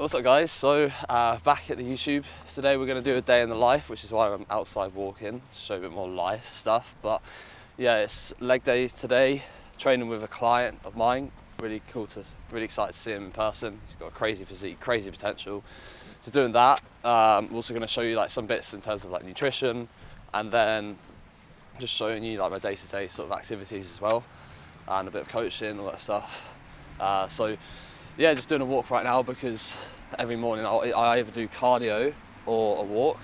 What's up guys, so back at the YouTube. Today we're going to do a day in the life, which is why I'm outside walking, show a bit more life stuff. But yeah, it's leg days today, training with a client of mine. Really cool really excited to see him in person. He's got a crazy physique, crazy potential. So doing that, I'm also going to show you like some bits in terms of like nutrition, and then just showing you like my day-to-day sort of activities as well, and a bit of coaching, all that stuff. So yeah, just doing a walk right now because every morning I either do cardio or a walk,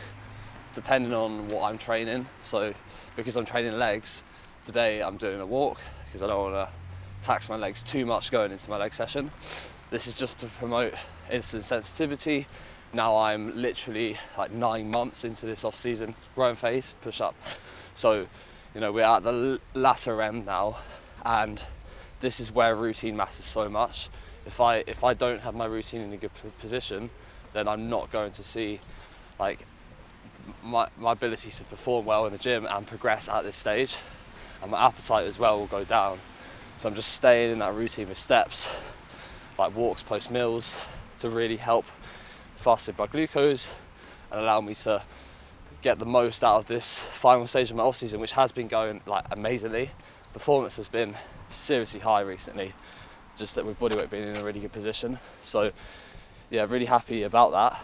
depending on what I'm training. So because I'm training legs, today I'm doing a walk because I don't want to tax my legs too much going into my leg session. This is just to promote insulin sensitivity. Now I'm literally like 9 months into this off-season growing phase, push up. So, you know, we're at the latter end now, and this is where routine matters so much. If I don't have my routine in a good position, then I'm not going to see like my ability to perform well in the gym and progress at this stage, and my appetite as well will go down. So I'm just staying in that routine with steps, like walks post meals, to really help fasted blood glucose and allow me to get the most out of this final stage of my off season, which has been going like amazingly. Performance has been seriously high recently, just that with bodyweight being in a really good position. So yeah, really happy about that,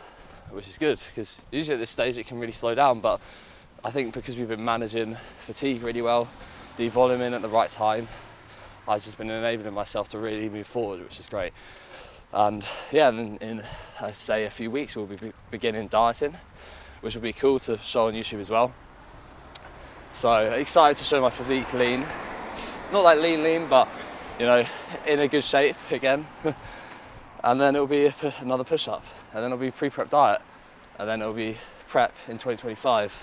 which is good because usually at this stage it can really slow down, but I think because we've been managing fatigue really well, devoluming at the right time, I've just been enabling myself to really move forward, which is great. And yeah, in I'd say a few weeks we'll be beginning dieting, which will be cool to show on YouTube as well. So excited to show my physique lean, not like lean, but you know, in a good shape again. And then it'll be another push-up, and then it'll be pre-prep diet, and then it'll be prep in 2025.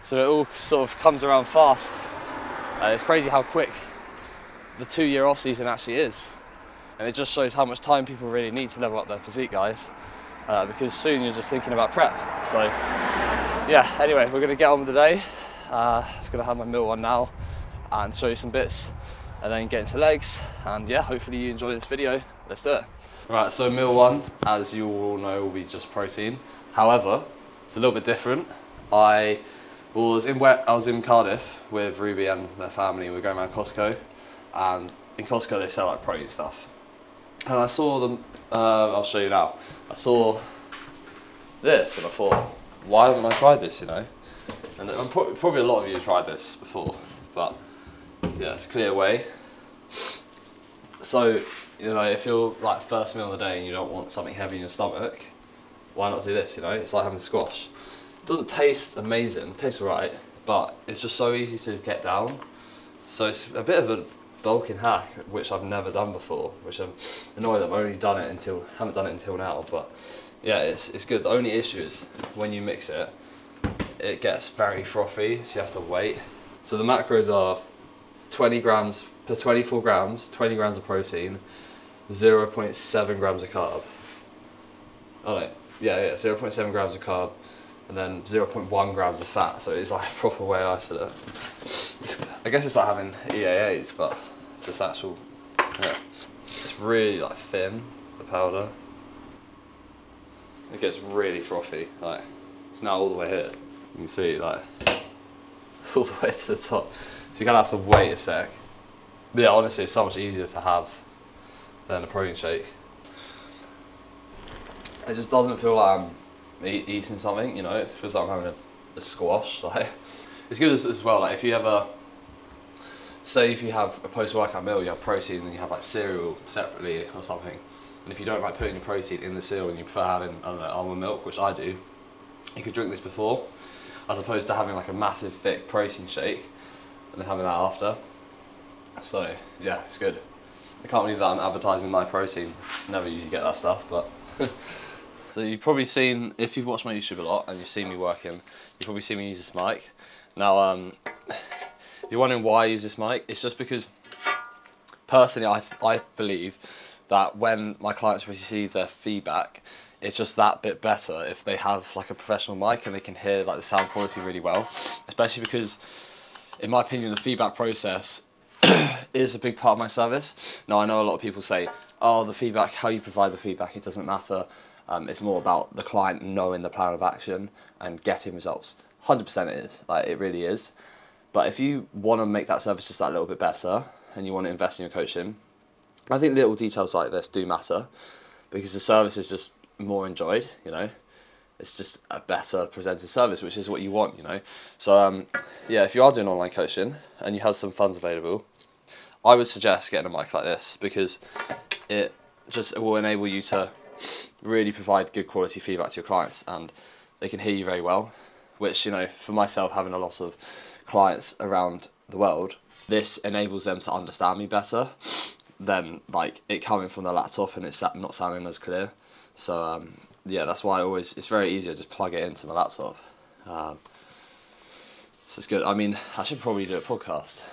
So it all sort of comes around fast. It's crazy how quick the 2-year off season actually is. And it just shows how much time people really need to level up their physique, guys. Because soon you're just thinking about prep. So yeah, anyway, we're gonna get on with the day. I'm gonna have my meal on now and show you some bits, and then get into legs. And yeah, hopefully you enjoy this video. Let's do it. Right, so meal one, as you all know, will be just protein. However, it's a little bit different. I was in Cardiff with Ruby and their family. We were going around Costco, and in Costco they sell like protein stuff. And I saw them, I'll show you now. I saw this and I thought, why haven't I tried this, you know? And probably a lot of you have tried this before, but yeah, it's clear way. So, you know, if you're like first meal of the day and you don't want something heavy in your stomach, why not do this, you know? It's like having squash. It doesn't taste amazing, it tastes alright, but it's just so easy to get down. So it's a bit of a bulking hack, which I've never done before, which I'm annoyed that I've only done it haven't done it until now, but yeah, it's good. The only issue is when you mix it, it gets very frothy, so you have to wait. So the macros are 20 grams per 24 grams, 20 grams of protein, 0.7 grams of carb. Oh no, yeah, 0.7 grams of carb, and then 0.1 grams of fat. So it's like a proper whey isolate. I guess it's like having EAAs, but just actual, yeah. It's really like thin, the powder. It gets really frothy, like it's now all the way here. You can see like all the way to the top. So you kind of have to wait a sec. But yeah, honestly, it's so much easier to have than a protein shake. It just doesn't feel like I'm eating something, you know. It feels like I'm having a squash. Like it's good as well. Like if you ever, say if you have a post-workout meal, you have protein and you have like cereal separately or something, and if you don't like putting your protein in the cereal and you prefer having, I don't know, almond milk, which I do, you could drink this before, as opposed to having like a massive thick protein shake and then having that after. So yeah, it's good. I can't believe that I'm advertising my protein. Never usually get that stuff, but so you've probably seen, if you've watched my YouTube a lot and you've seen me working, you've probably seen me use this mic. Now, if you're wondering why I use this mic, it's just because personally I believe that when my clients receive their feedback, it's just that bit better if they have like a professional mic and they can hear like the sound quality really well, especially because in my opinion the feedback process is a big part of my service. Now I know a lot of people say, oh, the feedback, how you provide the feedback, it doesn't matter. It's more about the client knowing the plan of action and getting results. 100% it is, like it really is. But if you want to make that service just that little bit better and you want to invest in your coaching, I think little details like this do matter, because the service is just more enjoyed, you know. It's just a better presented service, which is what you want, you know. So yeah, if you are doing online coaching and you have some funds available, I would suggest getting a mic like this, because it just will enable you to really provide good quality feedback to your clients, and they can hear you very well, which, you know, for myself, having a lot of clients around the world, this enables them to understand me better than like it coming from the laptop and it's not sounding as clear. So yeah, that's why it's very easy to just plug it into my laptop. So it's good. I mean, I should probably do a podcast.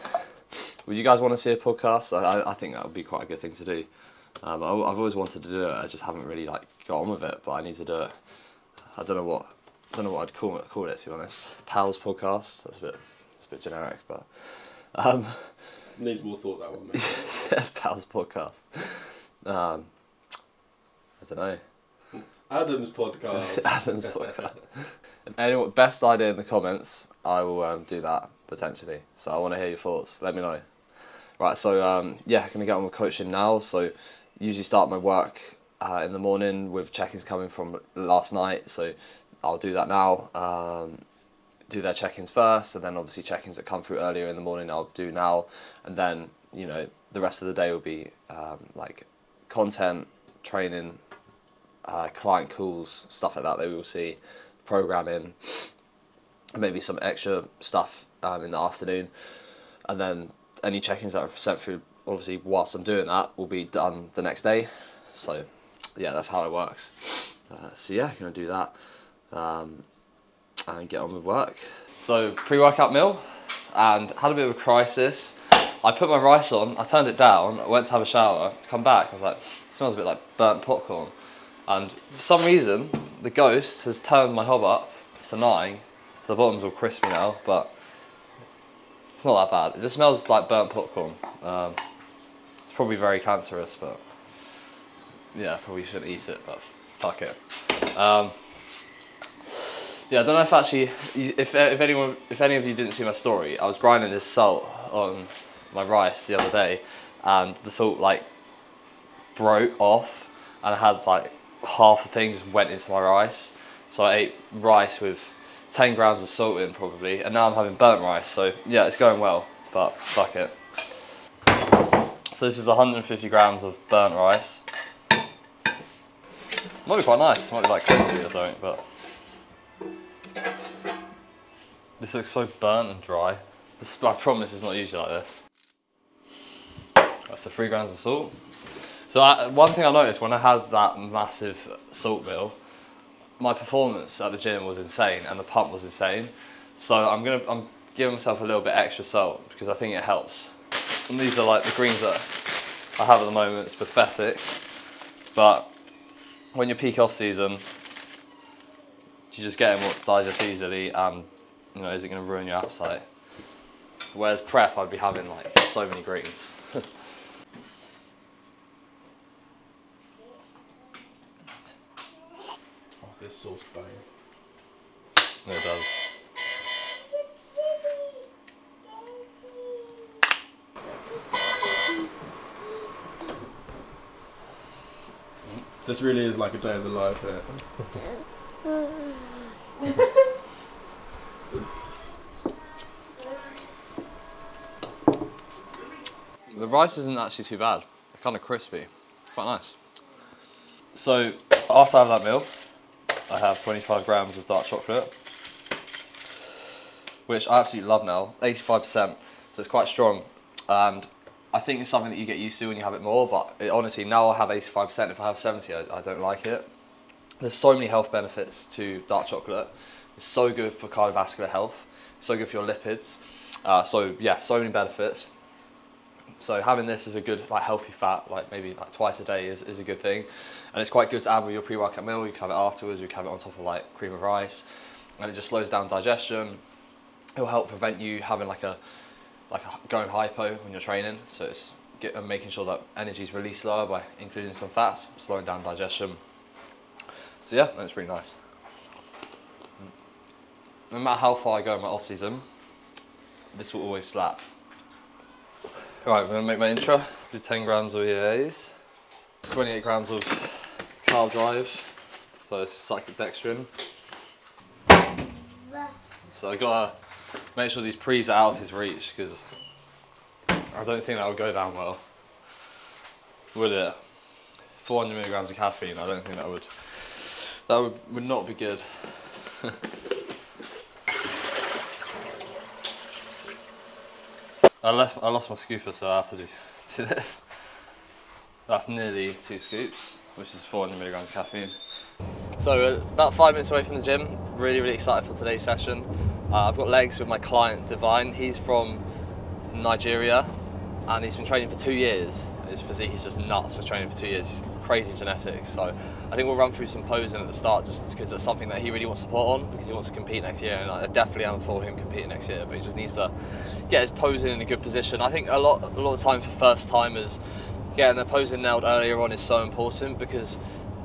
Would you guys want to see a podcast? I think that would be quite a good thing to do. I've always wanted to do it. I just haven't really like got on with it, but I need to do it. I don't know what I'd call it, to be honest. Pals podcast. It's a bit generic, but needs more thought, that one, mate. yeah, Pals podcast. I don't know. Adam's podcast. Adam's podcast. Anyone, best idea in the comments, I will do that potentially. So I want to hear your thoughts. Let me know. Right, so yeah, gonna get on with coaching now. So usually start my work in the morning with check-ins coming from last night. So I'll do that now. Do their check-ins first, and then obviously check-ins that come through earlier in the morning I'll do now, and then, you know, the rest of the day will be like content, training, client calls, stuff like that we will see, programming, maybe some extra stuff in the afternoon, and then any check-ins that are sent through, obviously whilst I'm doing that, will be done the next day. So yeah, that's how it works. So yeah, gonna do that and get on with work. So pre-workout meal, and had a bit of a crisis. I put my rice on, I turned it down, I went to have a shower, come back, I was like, it smells a bit like burnt popcorn. And for some reason, the ghost has turned my hob up to 9, so the bottom's all crispy now, but it's not that bad. It just smells like burnt popcorn. It's probably very cancerous, but yeah, probably shouldn't eat it, but fuck it. Yeah, I don't know if actually, if any of you didn't see my story, I was grinding this salt on my rice the other day, and the salt like broke off, and I had like half the thing just went into my rice. So I ate rice with 10 grams of salt in probably, and now I'm having burnt rice. So yeah, it's going well, but fuck it. So this is 150 grams of burnt rice. Might be quite nice, might be like crispy or something, but this looks so burnt and dry. I promise it's not usually like this. That's the 3 grams of salt. So one thing I noticed when I had that massive salt bill, my performance at the gym was insane and the pump was insane. So I'm giving myself a little bit extra salt because I think it helps. And these are like the greens that I have at the moment. It's pathetic, but when you're peak off season, you just get them what digest easily, and you know, is it going to ruin your appetite? Whereas prep, I'd be having like so many greens. Oh, this sauce bangs. No, it does. This really is like a day of the life here. The rice isn't actually too bad. It's kind of crispy. It's quite nice. So after I have that meal, I have 25 grams of dark chocolate, which I absolutely love now. 85%, so it's quite strong. And I think it's something that you get used to when you have it more, but honestly, now I have 85%. If I have 70, I don't like it. There's so many health benefits to dark chocolate. It's so good for cardiovascular health, so good for your lipids. So yeah, so many benefits. So having this as a good like healthy fat, like maybe like twice a day is a good thing. And it's quite good to add with your pre-workout meal. You can have it afterwards, you can have it on top of like cream of rice, and it just slows down digestion. It will help prevent you having like a going hypo when you're training. So it's making sure that energy is released slower by including some fats, slowing down digestion. So yeah, that's pretty nice. No matter how far I go in my off season, this will always slap. Right, I'm gonna make my intro. Do 10 grams of EAs, 28 grams of carb drive. So it's cyclodextrin. So I gotta make sure these pre's are out of his reach because I don't think that would go down well. Would it? 400 milligrams of caffeine, I don't think that would not be good. I lost my scooper, so I have to do this. That's nearly 2 scoops, which is 400 milligrams of caffeine. So about 5 minutes away from the gym, really excited for today's session. I've got legs with my client Divine. He's from Nigeria and he's been training for 2 years. His physique is just nuts for training for 2 years. Crazy genetics. So I think we'll run through some posing at the start just because it's something that he really wants support on because he wants to compete next year, and I definitely am for him competing next year, but he just needs to get his posing in a good position. I think a lot of time for first timers, getting their posing nailed earlier on is so important because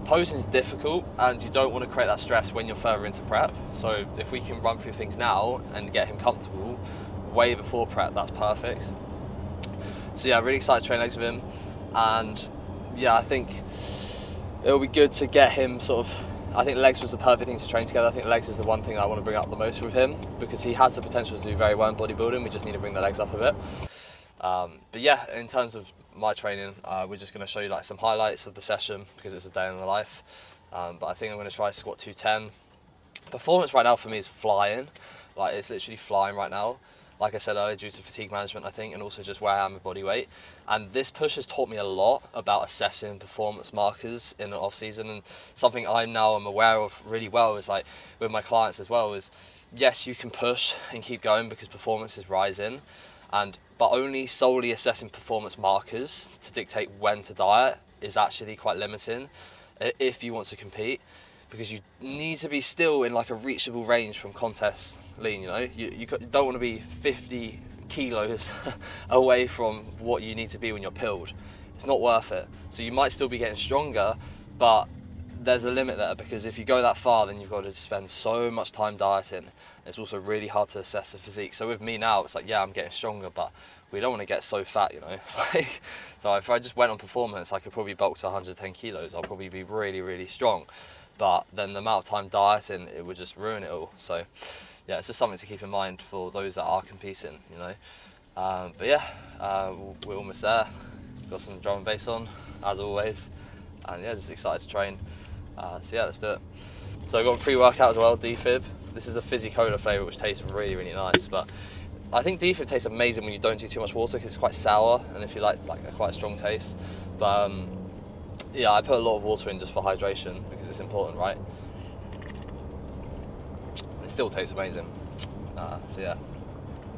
posing is difficult and you don't want to create that stress when you're further into prep. So if we can run through things now and get him comfortable way before prep, that's perfect. So yeah, really excited to train legs with him, and yeah, I think it'll be good to get him sort of, I think legs was the perfect thing to train together. I think legs is the one thing I want to bring up the most with him because he has the potential to do very well in bodybuilding. We just need to bring the legs up a bit. But yeah, in terms of my training, we're just going to show you like some highlights of the session because it's a day in the life. But I think I'm going to try squat 210. Performance right now for me is flying. Like it's literally flying right now. Like I said earlier, due to fatigue management, I think, and also just where I am with body weight. And this push has taught me a lot about assessing performance markers in an off season, and something I now am aware of really well is like with my clients as well is, yes, you can push and keep going because performance is rising, but only solely assessing performance markers to dictate when to diet is actually quite limiting if you want to compete, because you need to be still in like a reachable range from contest lean, you know? You don't want to be 50 kilos away from what you need to be when you're pilled. It's not worth it. So you might still be getting stronger, but there's a limit there because if you go that far, then you've got to spend so much time dieting. It's also really hard to assess the physique. So with me now, it's like, yeah, I'm getting stronger, but we don't want to get so fat, you know? So if I just went on performance, I could probably bulk to 110 kilos. I'll probably be really strong. But then the amount of time dieting, it would just ruin it all. So yeah, it's just something to keep in mind for those that are competing, you know. But yeah, we're almost there. Got some drum and bass on, as always. And yeah, just excited to train. So yeah, let's do it. So I've got a pre-workout as well, D-Fib. This is a fizzy cola flavour, which tastes really nice. But I think D-Fib tastes amazing when you don't do too much water because it's quite sour, and if you like a quite strong taste. But yeah, I put a lot of water in just for hydration because it's important, right? It still tastes amazing. So yeah,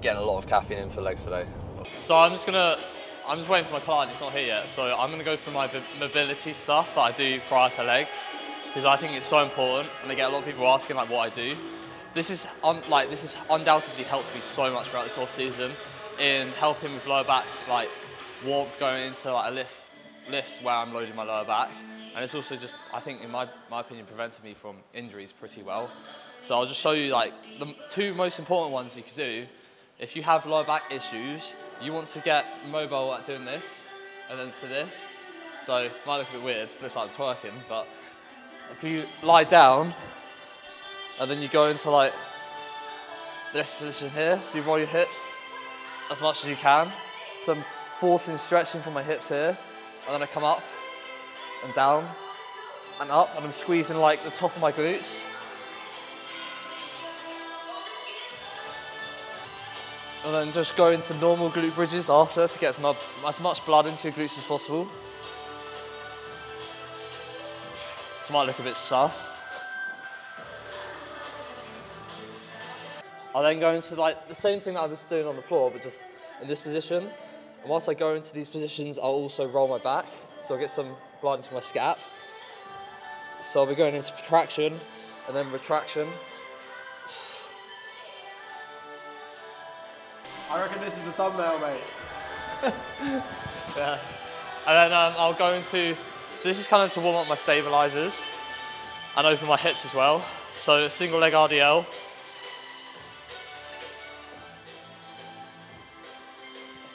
getting a lot of caffeine in for legs today. So I'm just waiting for my client, he's not here yet. So I'm gonna go through my mobility stuff that I do prior to legs because I think it's so important, and I get a lot of people asking like what I do. This has undoubtedly helped me so much throughout this off season in helping with lower back, like warmth going into like a lifts where I'm loading my lower back, and it's also just, I think in my opinion, prevented me from injuries pretty well. So I'll just show you like the 2 most important ones you could do if you have lower back issues. You want to get mobile at doing this and then to this. So it might look a bit weird, looks like I'm twerking, but if you lie down and then you go into like this position here, so you roll your hips as much as you can. So I'm forcing stretching from my hips here, and then I come up and down and up, and I'm squeezing like the top of my glutes. And then just go into normal glute bridges after to get as much blood into your glutes as possible. This might look a bit sus. I'll then go into like the same thing that I was doing on the floor, but just in this position. And whilst I go into these positions, I'll also roll my back, so I'll get some blood into my scap. So I'll be going into protraction and then retraction. I reckon this is the thumbnail, mate. Yeah. And then I'll go into, so this is kind of to warm up my stabilizers. and open my hips as well. So a single leg RDL.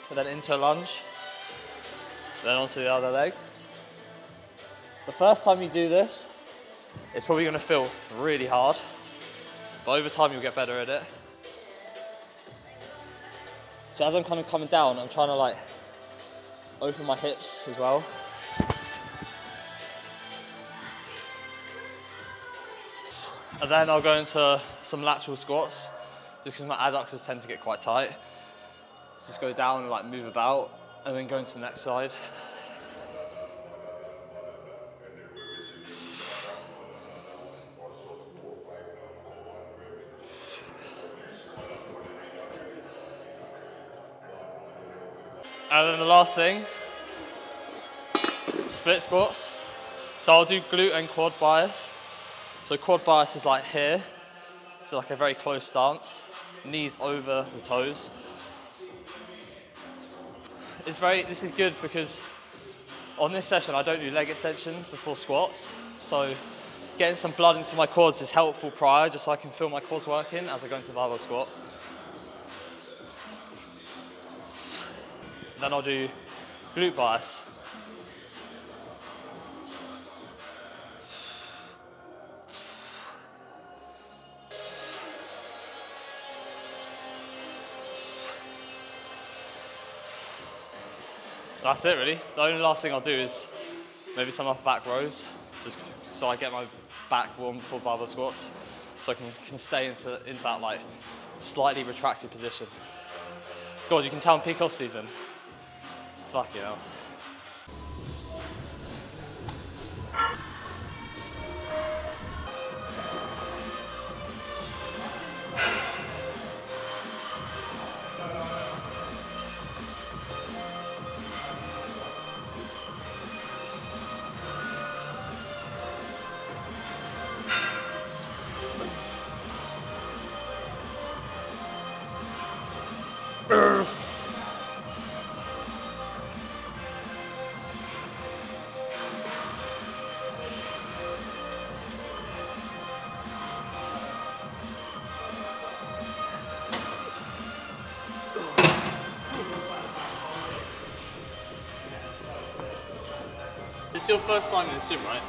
And then into a lunge. Then onto the other leg. The first time you do this, it's probably going to feel really hard, but over time you'll get better at it. So as I'm kind of coming down, I'm trying to like open my hips as well. And then I'll go into some lateral squats, just because my adductors tend to get quite tight. So just go down and like move about, and then go into the next side. And then the last thing, split squats. So I'll do glute and quad bias. So quad bias is like here, so like a very close stance, knees over the toes. This is good because on this session I don't do leg extensions before squats, so getting some blood into my quads is helpful prior, just so I can feel my quads working as I go into the barbell squat. Then I'll do glute bias. That's it really. The only last thing I'll do is maybe some upper back rows, just so I get my back warm before barbell squats, so I can stay into that like slightly retracted position. God, you can tell I'm peak off season. Fuck you know. This is your first time in this gym, right?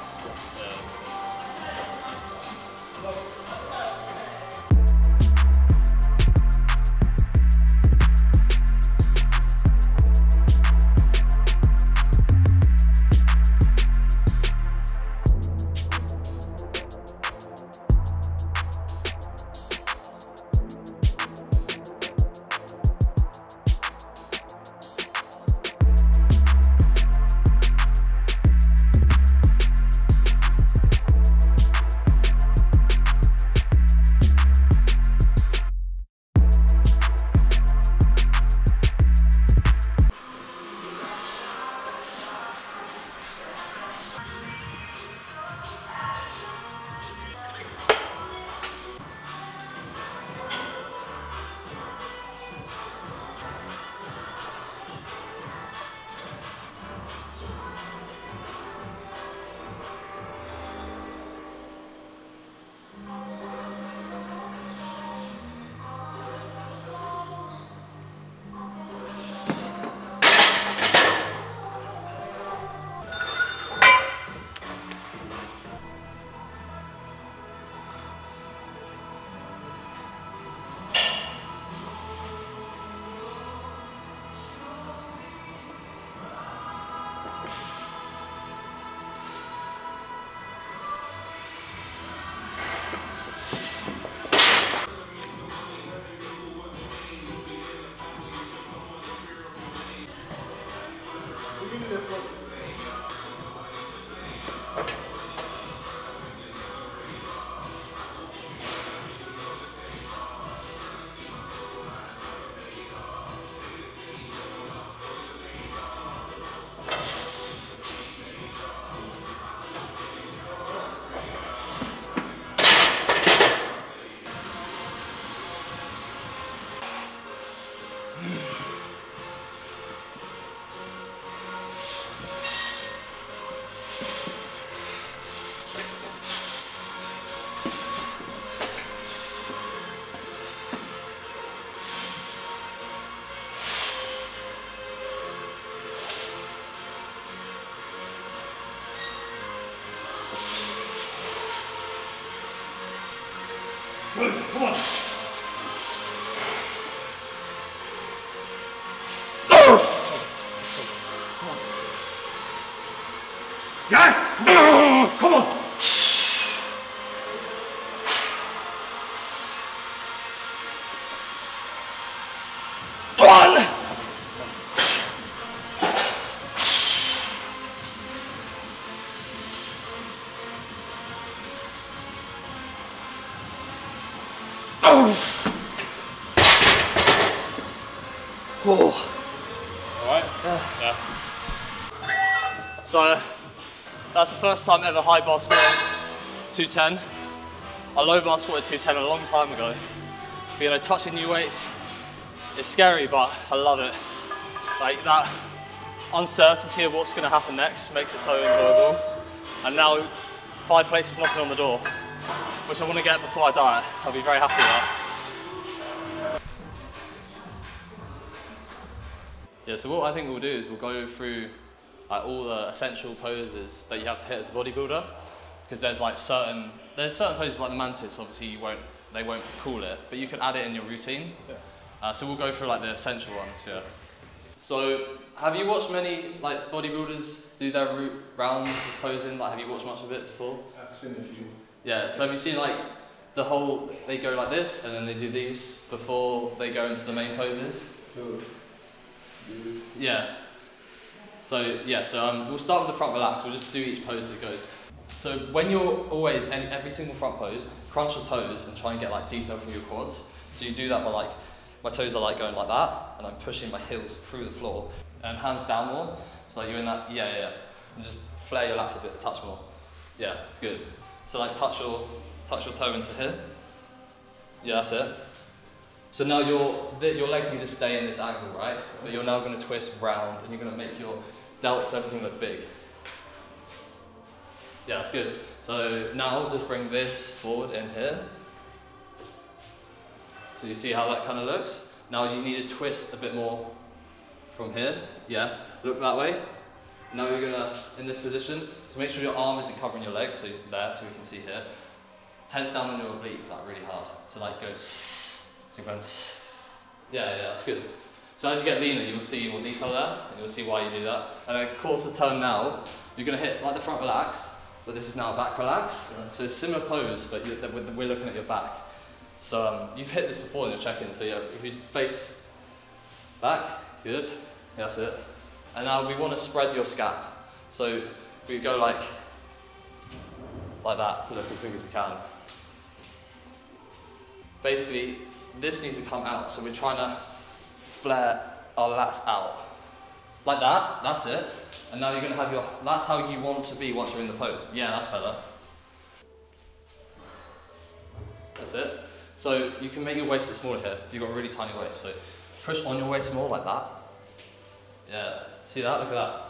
Good, come on. Yes! Come on! Come on! One! Oh. Alright? Yeah. So, that's the first time ever high bar squat 210. I low bar squatted 210 a long time ago. But, you know, touching new weights, it's scary, but I love it. Like that uncertainty of what's going to happen next makes it so enjoyable. And now 5 places knocking on the door, which I want to get before I diet. I'll be very happy with that. Yeah, so what I think we'll do is we'll go through all the essential poses that you have to hit as a bodybuilder, because there's certain poses like the mantis. Obviously, they won't call it, but you can add it in your routine. Yeah. So we'll go through the essential ones. Yeah. So have you watched many bodybuilders do their rounds of posing? Have you watched much of it before? I've seen a few. Yeah. So have you seen they go like this and then they do these before they go into the main poses? So. Yeah. So we'll start with the front relax. We'll just do each pose as it goes. So when you're always every single front pose, crunch your toes and try and get detail from your quads. So you do that by my toes are going like that, and I'm pushing my heels through the floor and hands down more. So you're in that and just flare your lats a bit, touch more. Yeah, good. So touch your toe into here. Yeah, that's it. So now your legs need to stay in this angle, right? But you're now going to twist round and you're going to make your delts, everything look big. Yeah, that's good. So now just bring this forward in here. So you see how that kind of looks? Now you need to twist a bit more from here. Yeah, look that way. Now you're going to, in this position, so make sure your arm isn't covering your legs, so there, so we can see here. Tense down on your oblique, really hard. So go So you're going, yeah, that's good. So as you get leaner, you will see more detail there, and you'll see why you do that. And then quarter turn now, you're going to hit the front relax, but this is now a back relax. Yeah. So similar pose, but we're looking at your back. So you've hit this before in your check-in, so yeah, if you face back, good, yeah, that's it. And now we want to spread your scap. So we go like that to look as big as we can. Basically, this needs to come out, so we're trying to flare our lats out. Like that, that's it. And now you're going to have that's how you want to be once you're in the pose. Yeah, that's better. That's it. So you can make your waist smaller here. You've got a really tiny waist, so push on your waist more like that. Yeah, see that? Look at that.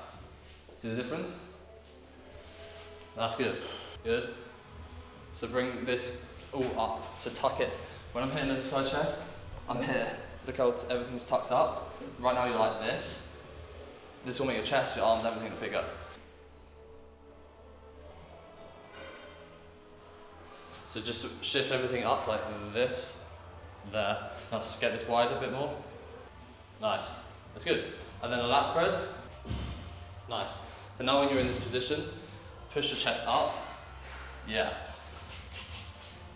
See the difference? That's good. Good. So bring this all up, so tuck it. When I'm hitting the side chest, I'm here. Look how everything's tucked up. Right now you're like this. This will make your chest, your arms, everything look bigger. So just shift everything up like this, there. Now get this wide a bit more. Nice, that's good. And then a lat spread. Nice. So now when you're in this position, push your chest up. Yeah.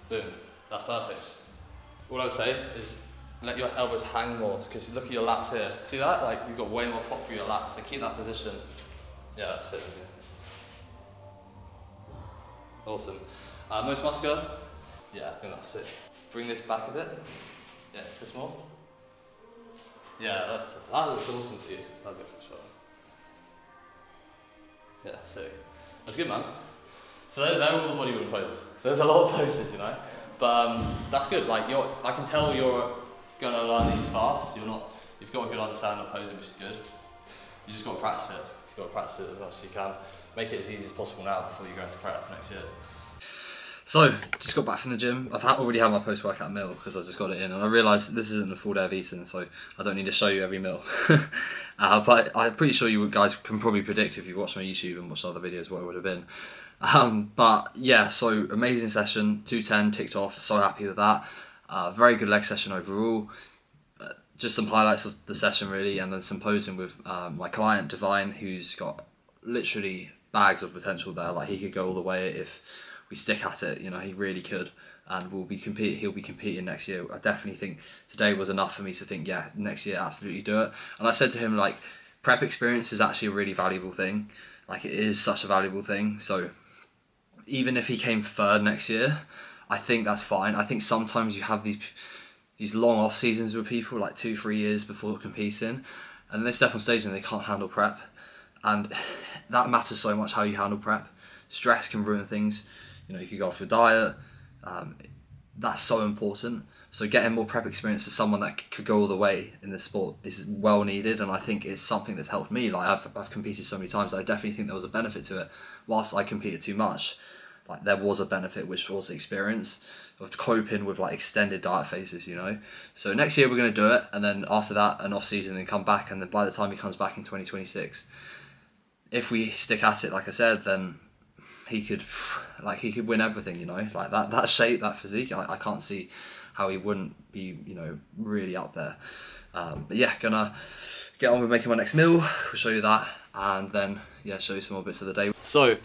Boom, that's perfect. All I would say is let your elbows hang more, because look at your lats here. See that? You've got way more pop through your lats, so keep that position. Yeah, that's it. Awesome. Most muscular? Yeah, I think that's it. Bring this back a bit. Yeah, twist more. Yeah, that looks awesome for you. That's good for sure. Yeah, sick. That's good, man. So they're all the bodybuilding poses. So there's a lot of poses, you know. But that's good. I can tell you're going to learn these fast. You've got a good understanding of posing, which is good. You just got to practice it. You've got to practice it as much as you can. Make it as easy as possible now before you go into prep next year. So, just got back from the gym. I've already had my post-workout meal because I just got it in, and I realised this isn't a full day of eating, so I don't need to show you every meal. But I'm pretty sure you guys can probably predict if you've watched my YouTube and watched other videos what it would have been. But yeah, so amazing session, 210 ticked off, so happy with that. Very good leg session overall. Just some highlights of the session really, and then some posing with my client Divine, who's got literally bags of potential there. Like, he could go all the way if we stick at it, you know, he really could. And he'll be competing next year. I definitely think today was enough for me to think, yeah, next year absolutely do it. And I said to him, like, prep experience is actually a really valuable thing. Like, it is such a valuable thing. So even if he came third next year, I think that's fine. I think sometimes you have these long off seasons with people, like 2-3 years before competing, and they step on stage and they can't handle prep. And that matters so much, how you handle prep. Stress can ruin things. You know, you could go off your diet. That's so important. So getting more prep experience for someone that could go all the way in this sport is well needed, and I think it's something that's helped me. Like, I've competed so many times, I definitely think there was a benefit to it. Whilst I competed too much, like, there was a benefit, which was the experience of coping with like extended diet phases, you know. So next year we're going to do it, and then after that an off season, and come back, and then by the time he comes back in 2026, if we stick at it, like I said, then he could win everything, you know. Like, that shape, that physique, I can't see how he wouldn't be, you know, really up there. But yeah, gonna get on with making my next meal. We'll show you that, and then yeah, show you some more bits of the day. So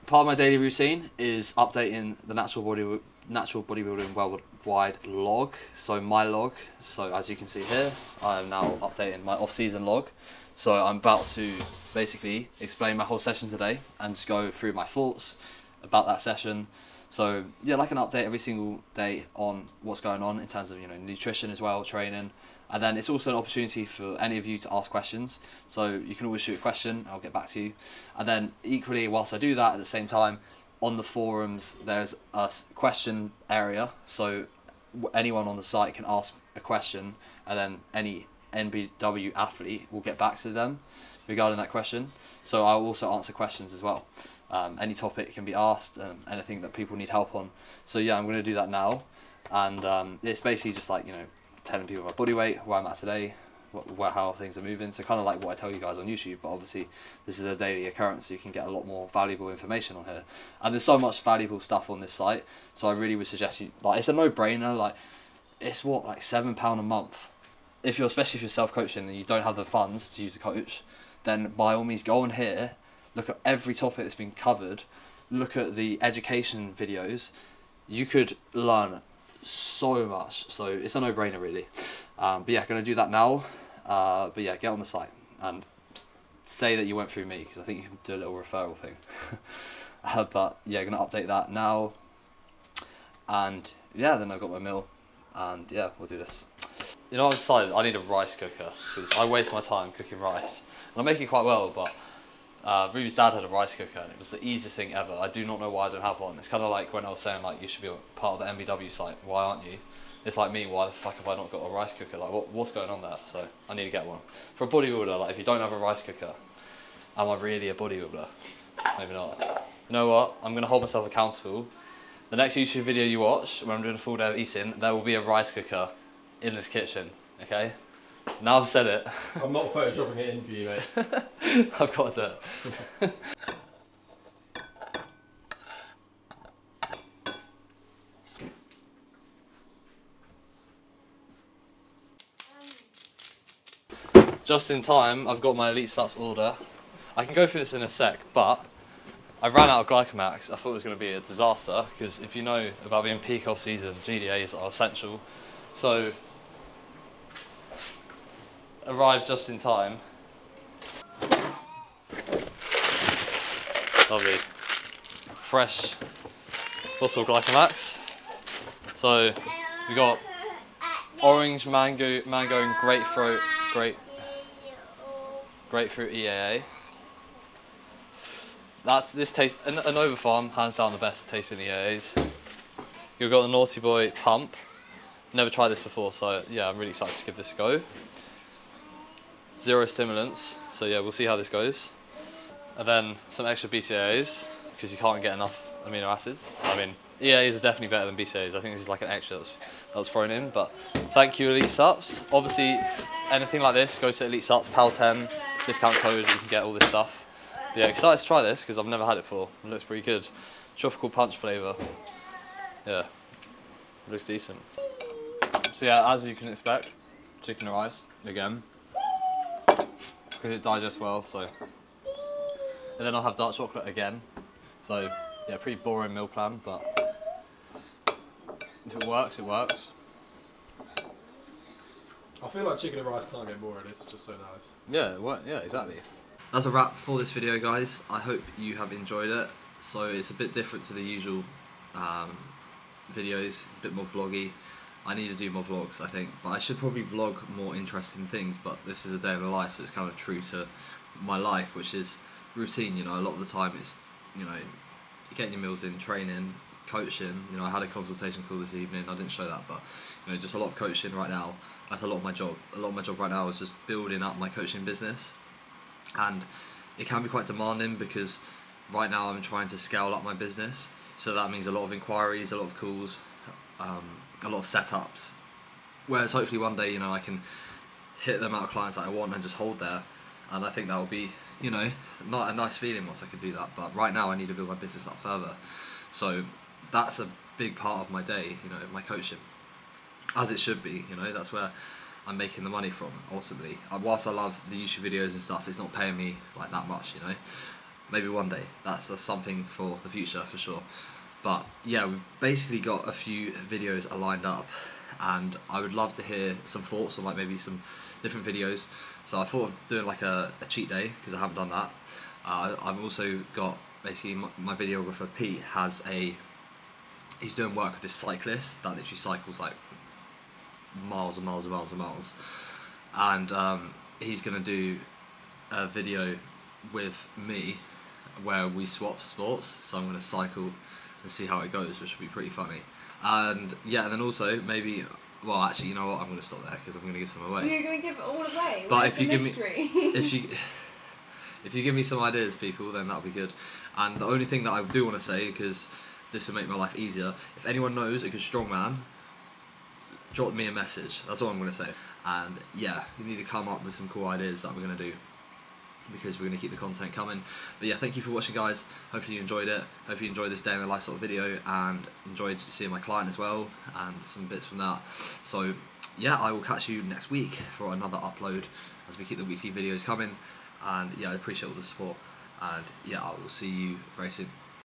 part of my daily routine is updating the Natural Bodybuilding Worldwide log, so my log. So as you can see here, I am now updating my off-season log. So I'm about to basically explain my whole session today and just go through my thoughts about that session. So yeah, like an update every single day on what's going on in terms of, you know, nutrition as well, training. And then it's also an opportunity for any of you to ask questions. So you can always shoot a question, I'll get back to you. And then equally, whilst I do that, at the same time, on the forums, there's a question area. So anyone on the site can ask a question, and then any NBW athlete will get back to them regarding that question. So I'll also answer questions as well. Any topic can be asked, anything that people need help on. So yeah, I'm going to do that now. And it's basically just like, you know, telling people my body weight, where I'm at today, how things are moving. So kind of like what I tell you guys on YouTube, but obviously this is a daily occurrence, so you can get a lot more valuable information on here. And there's so much valuable stuff on this site, so I really would suggest you, like, it's a no-brainer. Like, it's what, like £7 a month. If you're, especially if you're self-coaching and you don't have the funds to use a coach, then by all means go on here, look at every topic that's been covered, look at the education videos. You could learn so much, so it's a no-brainer really. But yeah, gonna do that now. But yeah, get on the site and say that you went through me, because I think you can do a little referral thing. But yeah, gonna update that now, and yeah, then I've got my meal, and yeah, we'll do this. You know, I've decided I need a rice cooker, because I waste my time cooking rice, and I make it quite well, but Ruby's dad had a rice cooker, and it was the easiest thing ever. I do not know why I don't have one. It's kind of like when I was saying, like, you should be part of the MBW site. Why aren't you? It's like me, why the fuck have I not got a rice cooker? Like, what's going on there? So I need to get one. For a bodybuilder, like, if you don't have a rice cooker, am I really a bodybuilder? Maybe not. You know what? I'm going to hold myself accountable. The next YouTube video you watch, when I'm doing a full day of eating, there will be a rice cooker in this kitchen, okay? Now I've said it. I'm not photoshopping it in for you, mate. I've got to do it. Just in time, I've got my Elite Subs order. I can go through this in a sec, but I ran out of Glycomax. I thought it was going to be a disaster, because if you know about being peak off season, GDAs are essential. So, arrived just in time. Lovely. Fresh bottle of Glycomax. So, we got orange, mango and grapefruit EAA. This tastes, an Nova Farm, hands down the best tasting EAAs. You've got the Naughty Boy Pump. Never tried this before, so yeah, I'm really excited to give this a go. Zero stimulants, so yeah, we'll see how this goes. And then some extra BCAAs, because you can't get enough amino acids. I mean, EAAs are definitely better than BCAAs. I think this is like an extra that was thrown in, but thank you, Elite Subs. Obviously, anything like this, go to Elite Subs, PAL10, discount code, you can get all this stuff. yeah, excited to try this because I've never had it before. It looks pretty good. Tropical punch flavour. Yeah, it looks decent. So yeah, as you can expect, chicken and rice again because it digests well. So, and then I'll have dark chocolate again. So yeah, pretty boring meal plan, but if it works, it works. I feel like chicken and rice can't get boring. It's just so nice. Yeah, yeah, exactly. That's a wrap for this video, guys. I hope you have enjoyed it. So it's a bit different to the usual videos, a bit more vloggy. I need to do more vlogs, I think, but I should probably vlog more interesting things, but this is a day in the life, so it's kind of true to my life, which is routine. You know, a lot of the time it's, you know, getting your meals in, training, coaching. You know, I had a consultation call this evening. I didn't show that, but you know, just a lot of coaching right now. That's a lot of my job. A lot of my job right now is just building up my coaching business, and it can be quite demanding because right now I'm trying to scale up my business. So that means a lot of inquiries, a lot of calls, a lot of setups. Whereas hopefully one day, you know, I can hit the amount of clients that I want and just hold there. And I think that will be, you know, not a nice feeling once I can do that. But right now I need to build my business up further. So that's a big part of my day, you know, my coaching. As it should be, you know, that's where I'm making the money from, ultimately. Whilst I love the YouTube videos and stuff, it's not paying me like that much, you know. Maybe one day, that's something for the future for sure. But yeah, we've basically got a few videos lined up, and I would love to hear some thoughts on like maybe some different videos. So I thought of doing like a cheat day, because I haven't done that. I've also got, basically my videographer Pete he's doing work with this cyclist that literally cycles like miles and miles and miles and miles, and he's gonna do a video with me where we swap sports. So I'm gonna cycle and see how it goes, which will be pretty funny. And yeah, and then also maybe, well, actually, you know what, I'm gonna stop there because I'm gonna give some away. You're gonna give it all away. But Where's if you the give mystery? me if you give me some ideas, people, then that'll be good. And the only thing that I do want to say, because this will make my life easier, if anyone knows a good strongman, drop me a message. That's all I'm going to say. And yeah, you need to come up with some cool ideas that we're going to do, because we're going to keep the content coming. But yeah, thank you for watching, guys. Hopefully you enjoyed it. Hope you enjoyed this day in the life sort of video and enjoyed seeing my client as well and some bits from that. So yeah, I will catch you next week for another upload as we keep the weekly videos coming. And yeah, I appreciate all the support, and yeah, I will see you very soon.